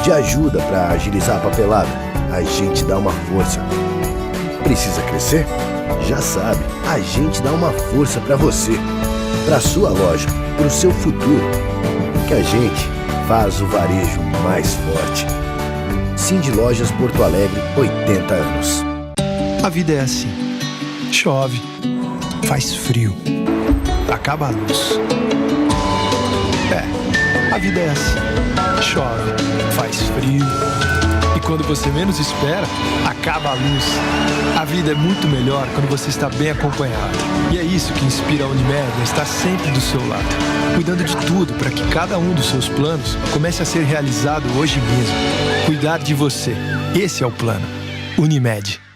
De ajuda para agilizar a papelada? A gente dá uma força. Precisa crescer? Já sabe, a gente dá uma força para você, para sua loja, para o seu futuro. Que a gente faz o varejo mais forte. Cindy Lojas Porto Alegre, 80 anos. A vida é assim. Chove, faz frio, acaba a luz. A vida é assim. Chove, faz frio. E quando você menos espera, acaba a luz. A vida é muito melhor quando você está bem acompanhado. E é isso que inspira a Unimed a estar sempre do seu lado, cuidando de tudo para que cada um dos seus planos comece a ser realizado hoje mesmo. Cuidar de você. Esse é o plano. Unimed.